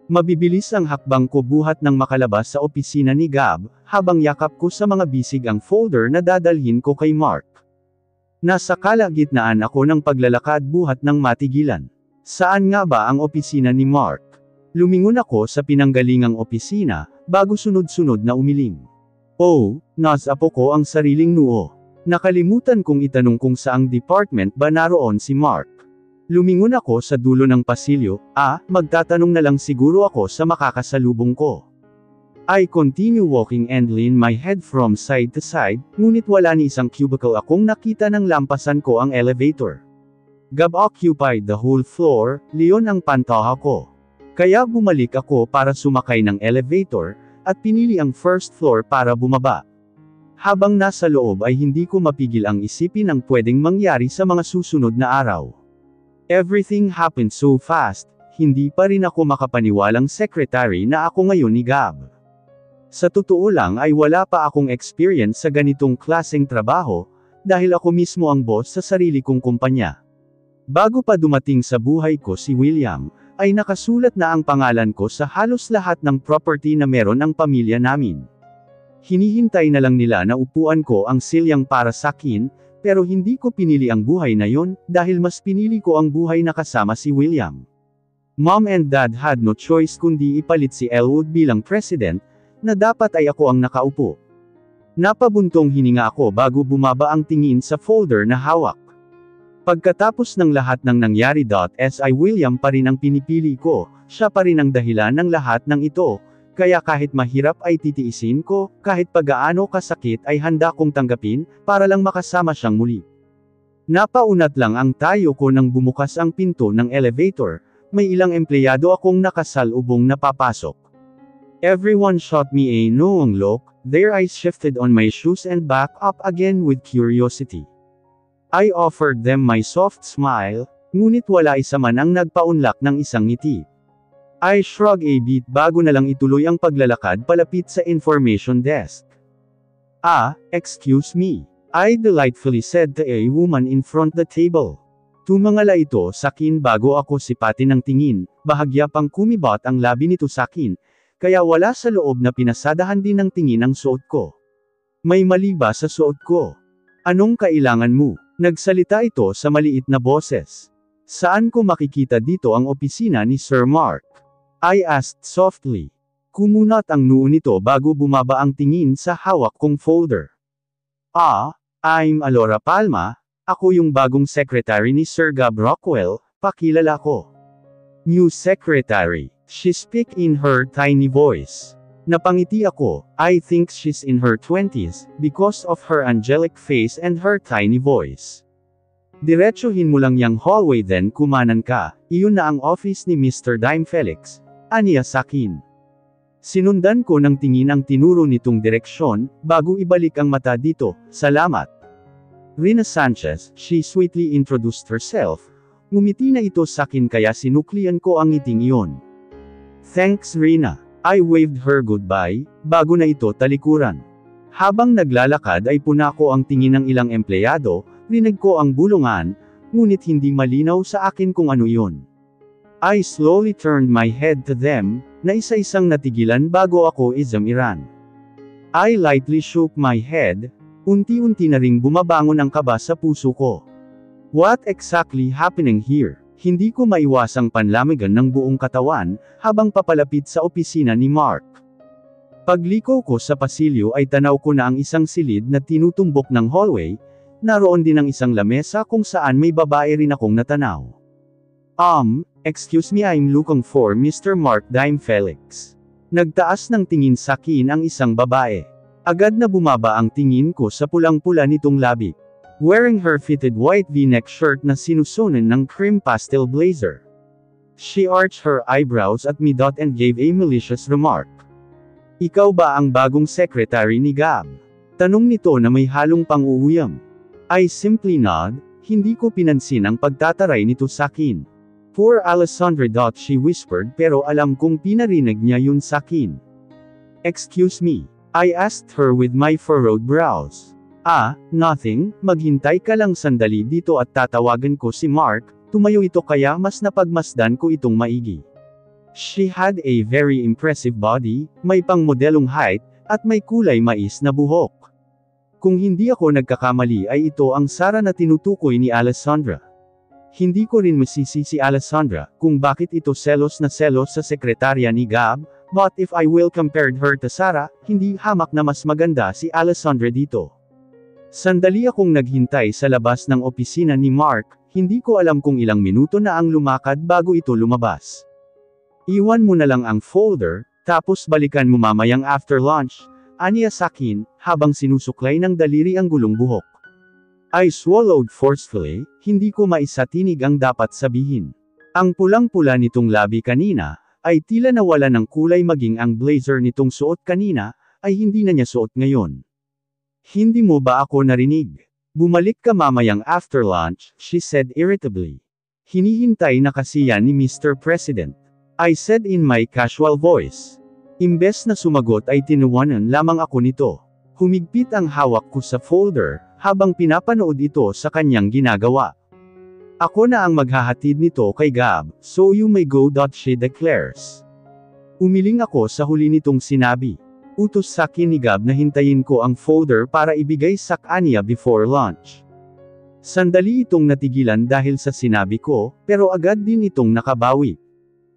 Mabibilis ang hakbang ko buhat nang makalabas sa opisina ni Gab, habang yakap ko sa mga bisig ang folder na dadalhin ko kay Mark. Nasa kalagitnaan ako ng paglalakad buhat ng matigilan. Saan nga ba ang opisina ni Mark? Lumingon ako sa pinanggalingang opisina, bago sunod-sunod na umiling. Oh, nasapo ko ang sariling noo. Nakalimutan kong itanong kung saang department ba naroon si Mark. Lumingon ako sa dulo ng pasilyo, magtatanong na lang siguro ako sa makakasalubong ko. I continue walking and lean my head from side to side, ngunit wala ni isang cubicle akong nakita nang lampasan ko ang elevator. Gab occupied the whole floor, leon ang pantaha ko. Kaya bumalik ako para sumakay ng elevator, at pinili ang first floor para bumaba. Habang nasa loob ay hindi ko mapigil ang isipin ang pwedeng mangyari sa mga susunod na araw. Everything happened so fast, hindi pa rin ako makapaniwalang secretary na ako ngayon ni Gab. Sa totoo lang ay wala pa akong experience sa ganitong klaseng trabaho, dahil ako mismo ang boss sa sarili kong kumpanya. Bago pa dumating sa buhay ko si William, ay nakasulat na ang pangalan ko sa halos lahat ng property na meron ang pamilya namin. Hinihintay na lang nila na upuan ko ang silyang para sakin, pero hindi ko pinili ang buhay na yon, dahil mas pinili ko ang buhay na kasama si William. Mom and Dad had no choice kundi ipalit si Elwood bilang president, na dapat ay ako ang nakaupo. Napabuntong hininga ako bago bumaba ang tingin sa folder na hawak. Pagkatapos ng lahat ng nangyari, si William pa rin ang pinipili ko, siya pa rin ang dahilan ng lahat ng ito, kaya kahit mahirap ay titiisin ko, kahit pagaano kasakit ay handa kong tanggapin, para lang makasama siyang muli. Napaunat lang ang tayo ko nang bumukas ang pinto ng elevator, may ilang empleyado akong nakasalubong na papasok. Everyone shot me a knowing look, their eyes shifted on my shoes and back up again with curiosity. I offered them my soft smile, ngunit wala isa man ang nagpaunlak ng isang ngiti. I shrugged a bit bago na lang ituloy ang paglalakad palapit sa information desk. Excuse me, I delightfully said to a woman in front the table. Tumangala ito sakin bago ako sipatin ng tingin, bahagya pang kumibot ang labi nito sakin, kaya wala sa loob na pinasadahan din ng tingin ang suot ko. May mali ba sa suot ko? Anong kailangan mo? Nagsalita ito sa maliit na boses. Saan ko makikita dito ang opisina ni Sir Mark? I asked softly. Kumunat ang noo nito bago bumaba ang tingin sa hawak kong folder. I'm Alora Palma, ako yung bagong secretary ni Sir Gab Rockwell, pakilala ko. New secretary, she speak in her tiny voice. Napangiti ako, I think she's in her 20s, because of her angelic face and her tiny voice. Diretsuhin mo lang yang hallway then kumanan ka, iyon na ang office ni Mr. Dime Felix, aniya sakin. Sinundan ko ng tingin ang tinuro nitong direksyon, bago ibalik ang mata dito, salamat. Rina Sanchez, she sweetly introduced herself, ngumiti na ito sakin kaya sinuklian ko ang ngiting iyon. Thanks Rina. I waved her goodbye, bago na ito talikuran. Habang naglalakad ay punako ang tingin ng ilang empleyado, rinig ko ang bulungan, ngunit hindi malinaw sa akin kung ano iyon. I slowly turned my head to them, na isa-isang natigilan bago ako izamiran. I lightly shook my head, unti-unti na ring bumabangon ang kaba sa puso ko. What exactly happening here? Hindi ko maiwasang panlamigan ng buong katawan, habang papalapit sa opisina ni Mark. Pagliko ko sa pasilyo ay tanaw ko na ang isang silid na tinutumbok ng hallway, naroon din ang isang lamesa kung saan may babae rin akong natanaw. Excuse me, I'm looking for Mr. Mark Dime Felix. Nagtaas ng tingin sa akin ang isang babae. Agad na bumaba ang tingin ko sa pulang-pula nitong labi. Wearing her fitted white V-neck shirt na sinusunan ng cream pastel blazer. She arched her eyebrows at me and gave a malicious remark. Ikaw ba ang bagong secretary ni Gab? Tanong nito na may halong pang-uuyam. I simply nod, hindi ko pinansin ang pagtataray nito sakin. Poor Alessandra. She whispered pero alam kong pinarinig niya yun sakin. Excuse me, I asked her with my furrowed brows. Nothing, maghintay ka lang sandali dito at tatawagan ko si Mark, tumayo ito kaya mas napagmasdan ko itong maigi. She had a very impressive body, may pangmodelong height, at may kulay mais na buhok. Kung hindi ako nagkakamali ay ito ang Sarah na tinutukoy ni Alessandra. Hindi ko rin masisi si Alessandra, kung bakit ito selos na selos sa sekretarya ni Gab, but if I will compare her to Sarah, hindi hamak na mas maganda si Alessandra dito. Sandali akong naghintay sa labas ng opisina ni Mark, hindi ko alam kung ilang minuto na ang lumakad bago ito lumabas. Iwan mo na lang ang folder, tapos balikan mo mamayang after lunch, aniya sakin, habang sinusuklay ng daliri ang gulong buhok. I swallowed forcefully, hindi ko maisatinig ang dapat sabihin. Ang pulang-pula nitong labi kanina, ay tila nawala ng kulay maging ang blazer nitong suot kanina, ay hindi na niya suot ngayon. Hindi mo ba ako narinig? Bumalik ka mamayang after lunch, she said irritably. Hinihintay na kasi yan ni Mr. President. I said in my casual voice. Imbes na sumagot ay tinuwanan lamang ako nito. Humigpit ang hawak ko sa folder, habang pinapanood ito sa kanyang ginagawa. Ako na ang maghahatid nito kay Gab, so you may go. She declares. Umiling ako sa huli nitong sinabi. Utos sa akin ni Gab na hintayin ko ang folder para ibigay sa kanya before lunch. Sandali itong natigilan dahil sa sinabi ko, pero agad din itong nakabawi.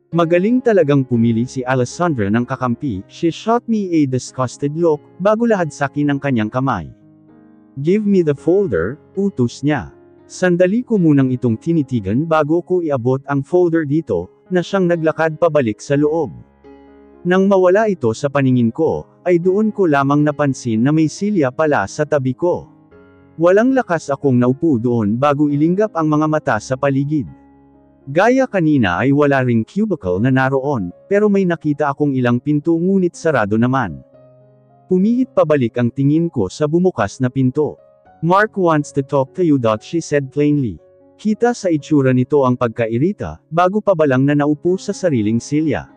Magaling talagang pumili si Alessandra ng kakampi, she shot me a disgusted look, bago lahadsakin ang kanyang kamay. Give me the folder, utos niya. Sandali ko munang itong tinitigan bago ko iabot ang folder dito, na siyang naglakad pabalik sa loob. Nang mawala ito sa paningin ko, ay doon ko lamang napansin na may silya pala sa tabi ko. Walang lakas akong naupo doon bago ilinggap ang mga mata sa paligid. Gaya kanina ay wala ring cubicle na naroon, pero may nakita akong ilang pinto ngunit sarado naman. Pumihit pabalik ang tingin ko sa bumukas na pinto. Mark wants to talk to you. She said plainly. Kita sa itsura nito ang pagkairita, bago pa balang na naupo sa sariling silya.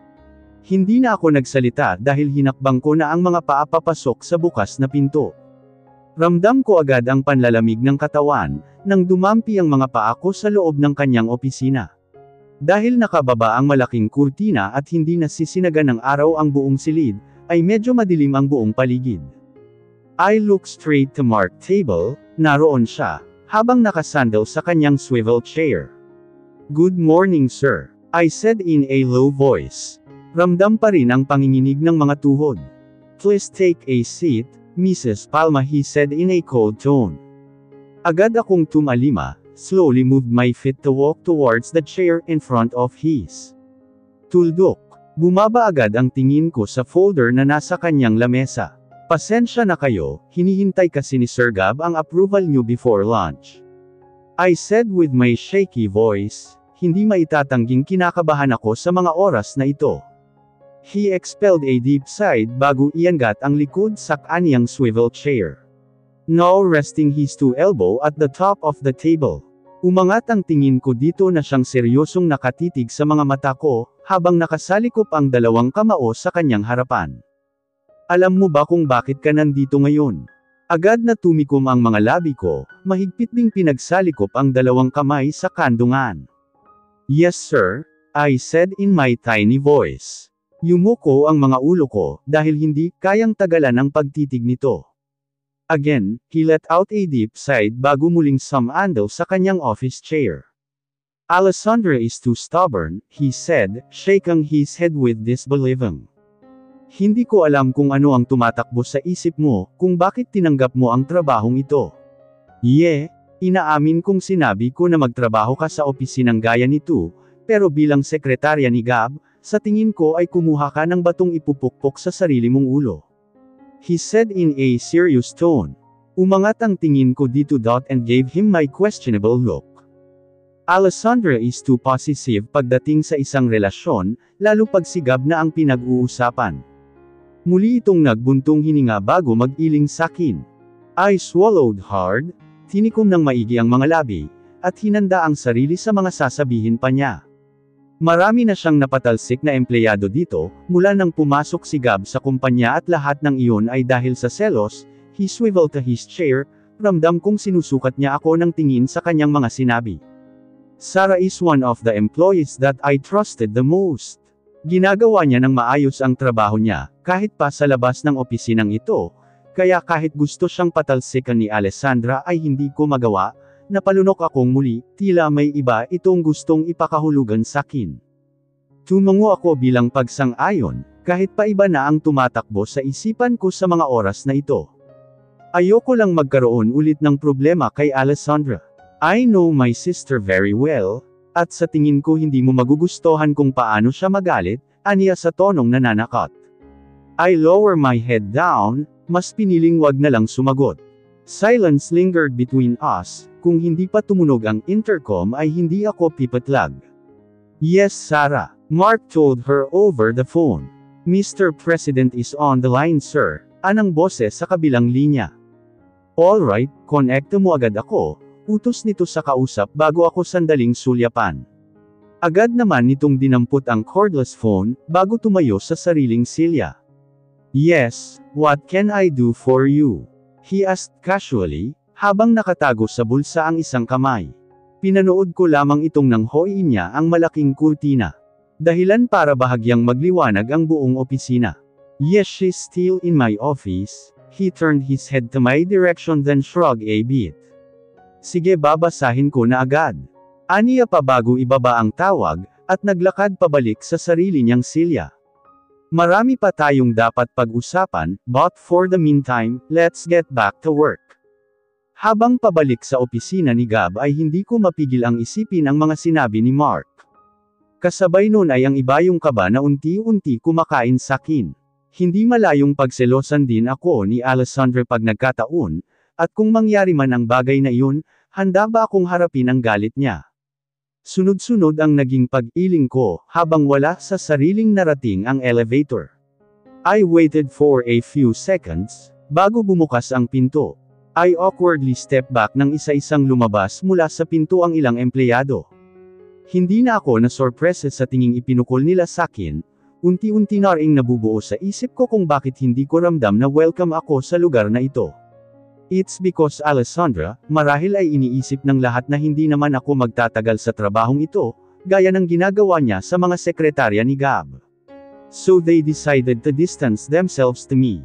Hindi na ako nagsalita dahil hinakbang ko na ang mga paa papasok sa bukas na pinto. Ramdam ko agad ang panlalamig ng katawan, nang dumampi ang mga paa ko sa loob ng kanyang opisina. Dahil nakababa ang malaking kurtina at hindi nasisinagan ng araw ang buong silid, ay medyo madilim ang buong paligid. I looked straight to Mark's table, naroon siya, habang nakasandal sa kanyang swivel chair. Good morning sir, I said in a low voice. Ramdam pa rin ang panginginig ng mga tuhod. Please take a seat, Mrs. Palma, he said in a cold tone. Agad akong tumalima, slowly moved my feet to walk towards the chair in front of his. Tuldok. Bumaba agad ang tingin ko sa folder na nasa kanyang lamesa. Pasensya na kayo, hinihintay kasi ni Sir Gab ang approval niyo before lunch. I said with my shaky voice, hindi maitatangging kinakabahan ako sa mga oras na ito. He expelled a deep sigh bago iangat ang likod sa kaniyang swivel chair. Now resting his two elbows at the top of the table. Umangat ang tingin ko dito na siyang seryosong nakatitig sa mga mata ko, habang nakasalikop ang dalawang kamao sa kanyang harapan. Alam mo ba kung bakit ka nandito ngayon? Agad na tumikom ang mga labi ko, mahigpit ding pinagsalikop ang dalawang kamay sa kandungan. Yes sir, I said in my tiny voice. Yumuko ang mga ulo ko, dahil hindi kayang tagalan ang pagtitig nito. Again, he let out a deep sigh bago muling sumandal sa kanyang office chair. Alessandra is too stubborn, he said, shaking his head with disbelieving. Hindi ko alam kung ano ang tumatakbo sa isip mo, kung bakit tinanggap mo ang trabahong ito. Inaamin kong sinabi ko na magtrabaho ka sa opisinang gaya nito, pero bilang sekretarya ni Gab, sa tingin ko ay kumuha ka ng batong ipupukpok sa sarili mong ulo. He said in a serious tone. Umangat ang tingin ko dito and gave him my questionable look. Alessandra is too possessive pagdating sa isang relasyon, lalo pag si Gab na ang pinag-uusapan. Muli itong nagbuntong hininga bago mag-iling sakin. I swallowed hard, tinikom ng maigi ang mga labi, at hinanda ang sarili sa mga sasabihin pa niya. Marami na siyang napatalsik na empleyado dito, mula nang pumasok si Gab sa kumpanya at lahat ng iyon ay dahil sa selos. He swiveled to his chair, ramdam kong sinusukat niya ako ng tingin sa kanyang mga sinabi. Sarah is one of the employees that I trusted the most. Ginagawa niya ng maayos ang trabaho niya, kahit pa sa labas ng opisinang ito, kaya kahit gusto siyang patalsikan ni Alessandra ay hindi ko magawa, napalunok akong muli, tila may iba itong gustong ipakahulugan sakin. Tumango ako bilang pagsang-ayon, kahit pa iba na ang tumatakbo sa isipan ko sa mga oras na ito. Ayoko lang magkaroon ulit ng problema kay Alessandra. I know my sister very well, at sa tingin ko hindi mo magugustuhan kung paano siya magalit, aniya sa tonong nananakot. I lower my head down, mas piniling wag na lang sumagot. Silence lingered between us, kung hindi pa tumunog ang intercom ay hindi ako pipatlag. Yes, Sarah, Mark told her over the phone. Mr. President is on the line, sir, anang boses sa kabilang linya. Alright, connecta mo agad ako, utos nito sa kausap bago ako sandaling sulyapan. Agad naman nitong dinampot ang cordless phone, bago tumayo sa sariling silya. Yes, what can I do for you? He asked casually, habang nakatago sa bulsa ang isang kamay. Pinanood ko lamang itong nanghoiin niya ang malaking kurtina. Dahilan para bahagyang magliwanag ang buong opisina. Yes, she's still in my office. He turned his head to my direction then shrugged a bit. Sige, babasahin ko na agad. Aniya pa bago ibaba ang tawag, at naglakad pabalik sa sarili niyang silya. Marami pa tayong dapat pag-usapan, but for the meantime, let's get back to work. Habang pabalik sa opisina ni Gab ay hindi ko mapigil ang isipin ang mga sinabi ni Mark. Kasabay nun ay ang ibayong kaba na unti-unti kumakain sakin. Hindi malayong pagselosan din ako ni Alessandra pag nagkataon, at kung mangyari man ang bagay na iyon, handa ba akong harapin ang galit niya? Sunod-sunod ang naging pag-iling ko, habang wala sa sariling narating ang elevator. I waited for a few seconds, bago bumukas ang pinto. I awkwardly stepped back nang isa-isang lumabas mula sa pinto ang ilang empleyado. Hindi na ako na-sorpresa sa tinging ipinukol nila sakin, unti-unti na ring nabubuo sa isip ko kung bakit hindi ko ramdam na welcome ako sa lugar na ito. It's because Alessandra, marahil ay iniisip ng lahat na hindi naman ako magtatagal sa trabahong ito, gaya ng ginagawa niya sa mga sekretarya ni Gab. So they decided to distance themselves to me.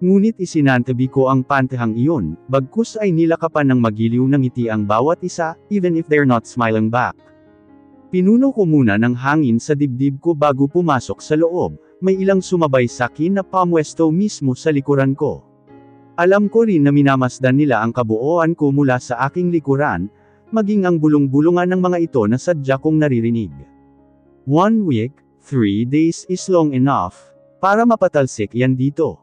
Ngunit isinantabi ko ang pantehang iyon, bagkus ay nilakapan ng magiliw ng ngiti ang bawat isa, even if they're not smiling back. Pinuno ko muna ng hangin sa dibdib ko bago pumasok sa loob, may ilang sumabay sakin na pamwesto mismo sa likuran ko. Alam ko rin na minamasdan nila ang kabuoan ko mula sa aking likuran, maging ang bulong-bulungan ng mga ito na sadya kong naririnig. 1 week, 3 days is long enough, para mapatalsik yan dito.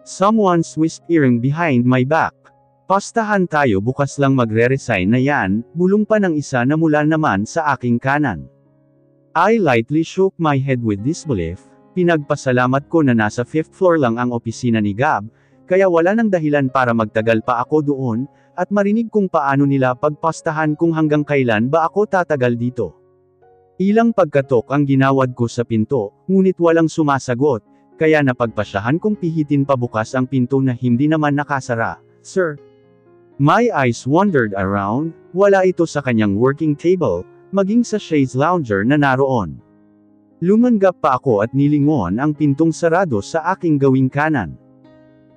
Someone's whispering behind my back. Pastahan tayo, bukas lang magre-resign na yan, bulong pa ng isa na mula naman sa aking kanan. I lightly shook my head with disbelief, pinagpasalamat ko na nasa 5th floor lang ang opisina ni Gab, kaya wala nang dahilan para magtagal pa ako doon, at marinig kung paano nila pagpastahan kung hanggang kailan ba ako tatagal dito. Ilang pagkatok ang ginawad ko sa pinto, ngunit walang sumasagot, kaya napagpasyahan kong pihitin pabukas ang pinto na hindi naman nakasara. Sir. My eyes wandered around, wala ito sa kanyang working table, maging sa chaise lounger na naroon. Lumanggap pa ako at nilingon ang pintong sarado sa aking gawing kanan.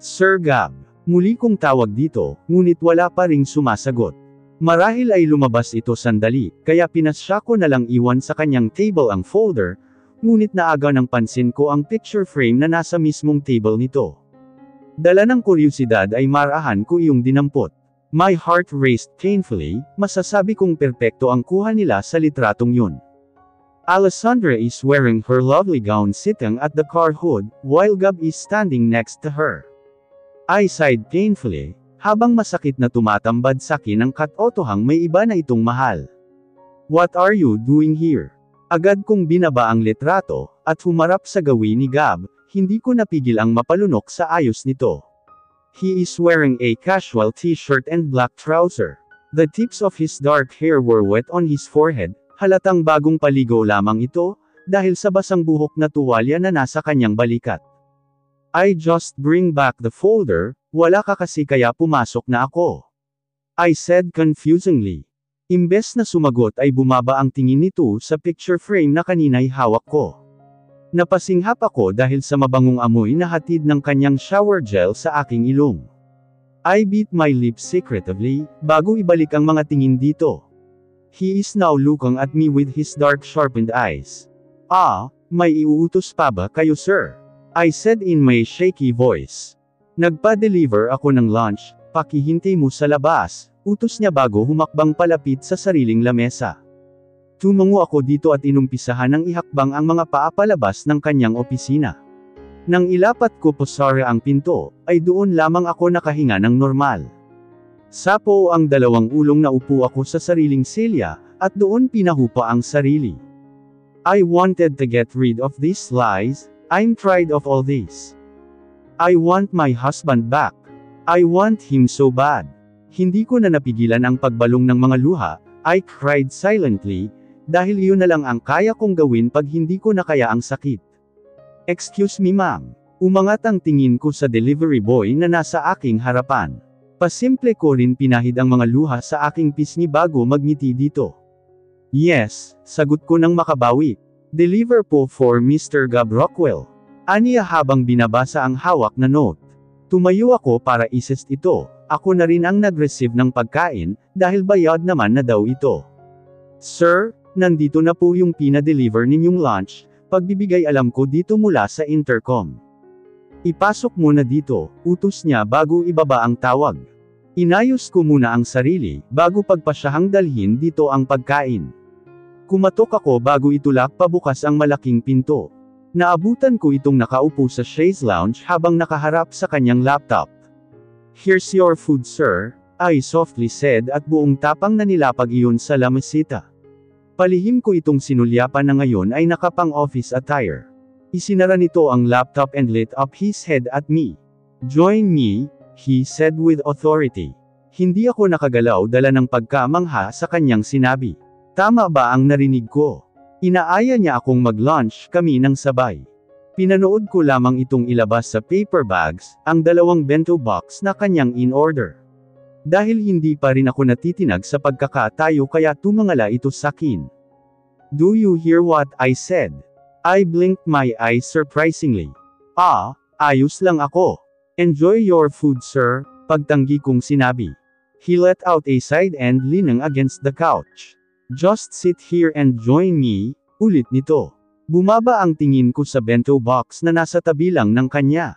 Sir Gab, muli kong tawag dito, ngunit wala pa ring sumasagot. Marahil ay lumabas ito sandali, kaya pinasya ko na lang iwan sa kanyang table ang folder, ngunit naaga ng pansin ko ang picture frame na nasa mismong table nito. Dala ng kuryosidad ay marahan ko iyong dinampot. My heart raced painfully, masasabi kong perpekto ang kuha nila sa litratong yun. Alessandra is wearing her lovely gown sitting at the car hood, while Gab is standing next to her. I sighed painfully, habang masakit na tumatambad sa akin ang katotohang may iba na itong mahal. What are you doing here? Agad kong binaba ang litrato, at humarap sa gawin ni Gab, hindi ko napigil ang mapalunok sa ayos nito. He is wearing a casual t-shirt and black trouser. The tips of his dark hair were wet on his forehead, halatang bagong paligo lamang ito, dahil sa basang buhok na tuwalya na nasa kanyang balikat. I just bring back the folder, wala ka kasi kaya pumasok na ako. I said confusingly. Imbes na sumagot ay bumaba ang tingin nito sa picture frame na kanina'y hawak ko. Napasinghap ako dahil sa mabangong amoy na hatid ng kanyang shower gel sa aking ilong. I bit my lips secretively, bago ibalik ang mga tingin dito. He is now looking at me with his dark sharpened eyes. May iuutos pa ba kayo sir? I said in my shaky voice. Nagpa-deliver ako ng lunch, pakihintay mo sa labas, utos niya bago humakbang palapit sa sariling lamesa. Tumango ako dito at inumpisahan ng ihakbang ang mga paa palabas ng kanyang opisina. Nang ilapat ko posara ang pinto, ay doon lamang ako nakahinga ng normal. Sapo ang dalawang ulong na upo ako sa sariling silya, at doon pinahupa ang sarili. I wanted to get rid of these lies, I'm tired of all this. I want my husband back. I want him so bad. Hindi ko na napigilan ang pagbalong ng mga luha, I cried silently, dahil iyon na lang ang kaya kong gawin pag hindi ko na kaya ang sakit. Excuse me ma'am. Umangat ang tingin ko sa delivery boy na nasa aking harapan. Pasimple ko rin pinahid ang mga luha sa aking pisngi bago magngiti dito. Yes, sagot ko nang makabawi. Deliver po for Mr. Gab Rockwell. Aniya habang binabasa ang hawak na note. Tumayo ako para isest ito, ako na rin ang nag-receive ng pagkain, dahil bayad naman na daw ito. Sir, nandito na po yung pina-deliver ninyong lunch, pagbibigay alam ko dito mula sa intercom. Ipasok mo na dito, utos niya bago ibaba ang tawag. Inayos ko muna ang sarili, bago pagpasyahang dalhin dito ang pagkain. Kumatok ako bago itulak pabukas ang malaking pinto. Naabutan ko itong nakaupo sa chaise lounge habang nakaharap sa kanyang laptop. Here's your food sir, I softly said at buong tapang na nilapag iyon sa lamesita. Palihim ko itong sinulyapan na ngayon ay nakapang-office attire. Isinara nito ang laptop and lit up his head at me. Join me, he said with authority. Hindi ako nakagalaw dala ng pagkamangha sa kanyang sinabi. Tama ba ang narinig ko? Inaaya niya akong mag-lunch kami ng sabay. Pinanood ko lamang itong ilabas sa paper bags, ang dalawang bento box na kanyang in-order. Dahil hindi pa rin ako natitinag sa pagkakatayo kaya tumangala ito sakin. Do you hear what I said? I blinked my eyes surprisingly. Ayos lang ako. Enjoy your food sir, pagtanggi kong sinabi. He let out a sigh and leaning against the couch. Just sit here and join me, ulit nito. Bumaba ang tingin ko sa bento box na nasa tabi lang ng kanya.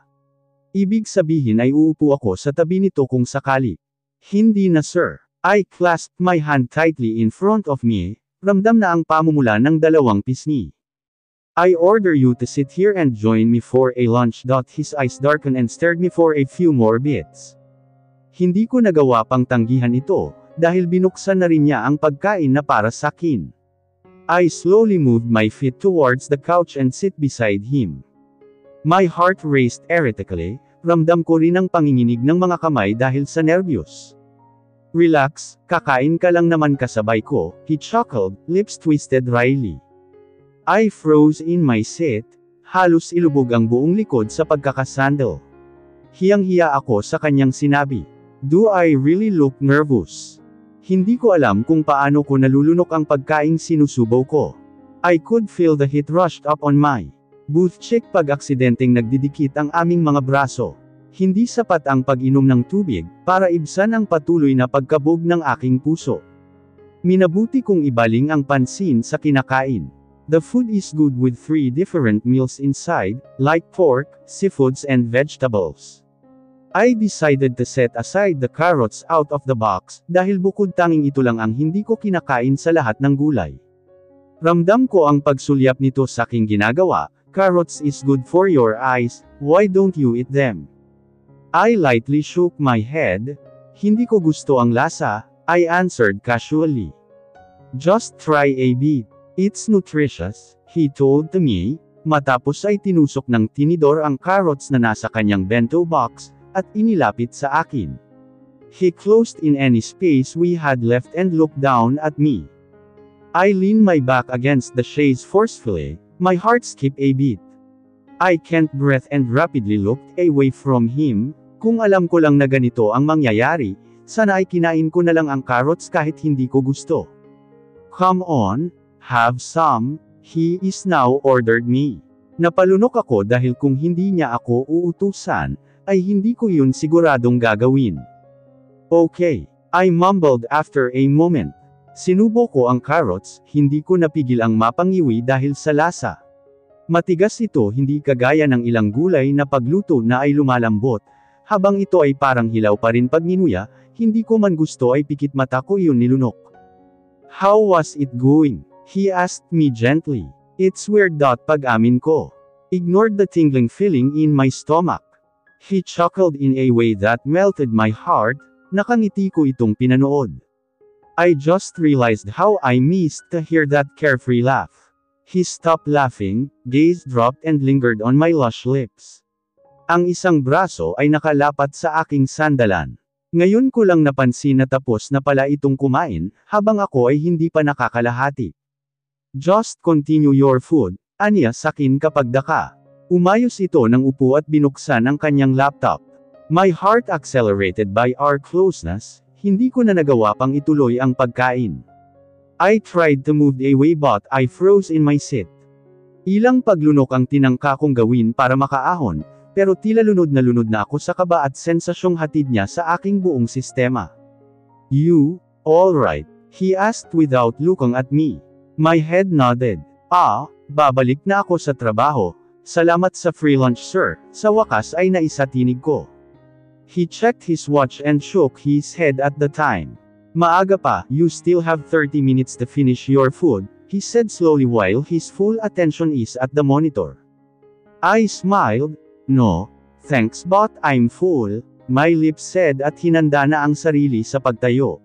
Ibig sabihin ay uupo ako sa tabi nito kung sakali. Hindi na sir. I clasped my hand tightly in front of me, ramdam na ang pamumula ng dalawang pisngi. I order you to sit here and join me for a lunch. His eyes darkened and stared me for a few more bits. Hindi ko nagawa pang tanggihan ito, dahil binuksan na rin niya ang pagkain na para sakin. I slowly moved my feet towards the couch and sit beside him. My heart raced erratically, ramdam ko rin ang panginginig ng mga kamay dahil sa nervyos. Relax, kakain ka lang naman kasabay ko, he chuckled, lips twisted wryly. I froze in my seat, halos ilubog ang buong likod sa pagkakasandal. Hiyang-hiya ako sa kanyang sinabi. Do I really look nervous? Hindi ko alam kung paano ko nalulunok ang pagkaing sinusubaw ko. I could feel the heat rushed up on my booth cheek pag aksidenteng nagdidikit ang aming mga braso. Hindi sapat ang pag-inom ng tubig, para ibsan ang patuloy na pagkabog ng aking puso. Minabuti kong ibaling ang pansin sa kinakain. The food is good with 3 different meals inside, like pork, seafoods and vegetables. I decided to set aside the carrots out of the box, dahil bukod tanging ito lang ang hindi ko kinakain sa lahat ng gulay. Ramdam ko ang pagsulyap nito sa aking ginagawa. Carrots is good for your eyes, why don't you eat them? I lightly shook my head. Hindi ko gusto ang lasa, I answered casually. Just try a bit. It's nutritious, he told me, matapos ay tinusok ng tinidor ang carrots na nasa kanyang bento box, at inilapit sa akin. He closed in any space we had left and looked down at me. I leaned my back against the chaise forcefully, my heart skipped a beat. I can't breathe and rapidly looked away from him. Kung alam ko lang na ganito ang mangyayari, sana ay kinain ko na lang ang carrots kahit hindi ko gusto. Come on, have some, he is now ordered me. Napalunok ako dahil kung hindi niya ako uutusan, ay hindi ko yun siguradong gagawin. Okay, I mumbled after a moment. Sinubo ko ang carrots, hindi ko napigil ang mapangiwi dahil sa lasa. Matigas ito, hindi kagaya ng ilang gulay na pagluto na ay lumalambot, habang ito ay parang hilaw pa rin pag ninuya, hindi ko man gusto ay pikit mata ko iyon nilunok. How was it going? He asked me gently. It's weird. Pag-amin ko. Ignored the tingling feeling in my stomach. He chuckled in a way that melted my heart, nakangiti ko itong pinanood. I just realized how I missed to hear that carefree laugh. He stopped laughing, gaze dropped and lingered on my lush lips. Ang isang braso ay nakalapat sa aking sandalan. Ngayon ko lang napansin na tapos na pala itong kumain, habang ako ay hindi pa nakakalahati. Just continue your food, aniya sakin kapag daka. Umayos ito ng upo at binuksan ang kanyang laptop. My heart accelerated by our closeness, hindi ko na nagawa pang ituloy ang pagkain. I tried to move away but I froze in my seat. Ilang paglunok ang tinangka kong gawin para makaahon, pero tila lunod na ako sa kaba at sensasyong hatid niya sa aking buong sistema. You, alright? He asked without looking at me. My head nodded. Babalik na ako sa trabaho. Salamat sa free lunch sir, sa wakas ay naisatinig ko. He checked his watch and shook his head at the time. Maaga pa, you still have 30 minutes to finish your food, he said slowly while his full attention is at the monitor. I smiled. No, thanks but I'm full, my lips said at hinanda na ang sarili sa pagtayo.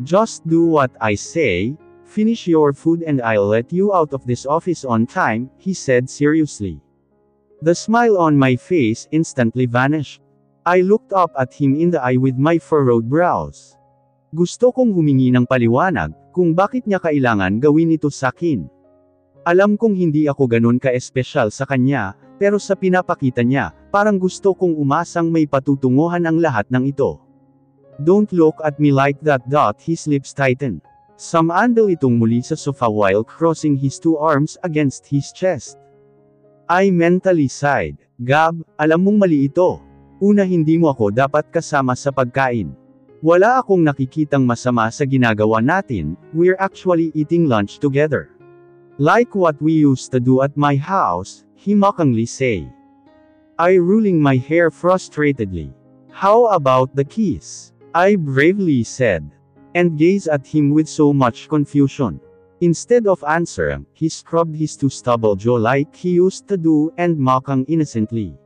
Just do what I say, finish your food and I'll let you out of this office on time, he said seriously. The smile on my face instantly vanished. I looked up at him in the eye with my furrowed brows. Gusto kong humingi ng paliwanag, kung bakit niya kailangan gawin ito sa akin. Alam kong hindi ako ganun ka-espesyal sa kanya, pero sa pinapakita niya, parang gusto kong umasang may patutunguhan ang lahat ng ito. Don't look at me like that. His lips tightened. Sumandal itong muli sa sofa while crossing his two arms against his chest. I mentally sighed. Gab, alam mong mali ito. Una, hindi mo ako dapat kasama sa pagkain. Wala akong nakikitang masama sa ginagawa natin, we're actually eating lunch together. Like what we used to do at my house, he mockingly say. I ruling my hair frustratedly. How about the kiss? I bravely said. And gazed at him with so much confusion. Instead of answering, he scrubbed his two stubble jaw like he used to do and mocked innocently.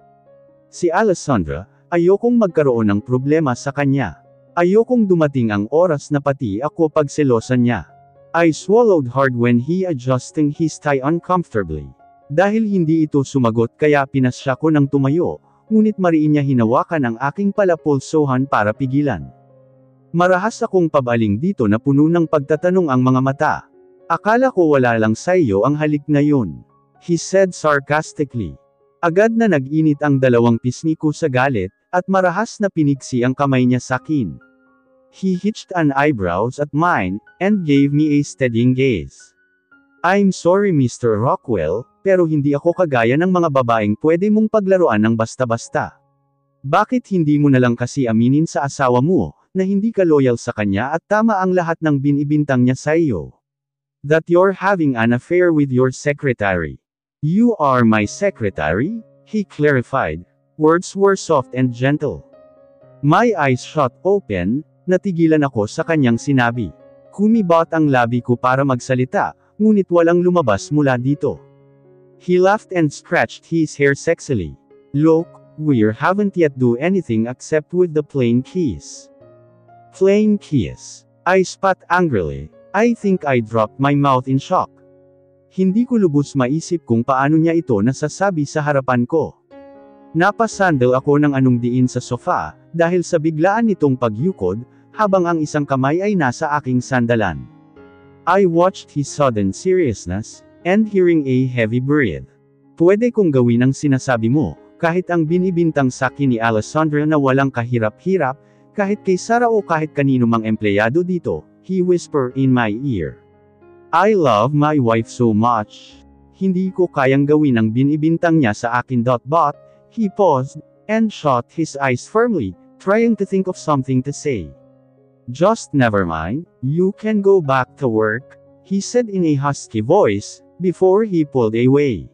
Si Alessandra, ayokong magkaroon ng problema sa kanya. Ayokong dumating ang oras na pati ako pagselosan niya. I swallowed hard when he adjusting his tie uncomfortably. Dahil hindi ito sumagot kaya pinasya ko ng tumayo, ngunit mariin niya hinawakan ang aking palapulsohan para pigilan. Marahas akong pabaling dito na puno ng pagtatanong ang mga mata. Akala ko wala lang sa iyo ang halik na yun. He said sarcastically. Agad na nag-init ang dalawang pisngi ko sa galit, at marahas na piniksi ang kamay niya sa akin. He hitched an eyebrows at mine, and gave me a steadying gaze. I'm sorry Mr. Rockwell, pero hindi ako kagaya ng mga babaeng pwede mong paglaruan ng basta-basta. Bakit hindi mo na lang kasi aminin sa asawa mo, na hindi ka loyal sa kanya at tama ang lahat ng binibintang niya sa iyo? That you're having an affair with your secretary. You are my secretary? He clarified. Words were soft and gentle. My eyes shut open, natigilan ako sa kanyang sinabi. Kumibot ang labi ko para magsalita, ngunit walang lumabas mula dito. He laughed and scratched his hair sexily. Look, we haven't yet do anything except with the plain kiss. Plain kiss. I spat angrily. I think I dropped my mouth in shock. Hindi ko lubos maisip kung paano niya ito nasasabi sa harapan ko. Napasandal ako ng anong diin sa sofa, dahil sa biglaan nitong pagyukod, habang ang isang kamay ay nasa aking sandalan. I watched his sudden seriousness, and hearing a heavy breath. Pwede kong gawin ang sinasabi mo, kahit ang binibintang sa akin ni Alessandra na walang kahirap-hirap, kahit kay Sarah o kahit kanino mang empleyado dito, he whispered in my ear. I love my wife so much. hindi ko kayang gawin ang binibintang niya sa akin. But, he paused, and shut his eyes firmly, trying to think of something to say. Just never mind, you can go back to work, he said in a husky voice, before he pulled away.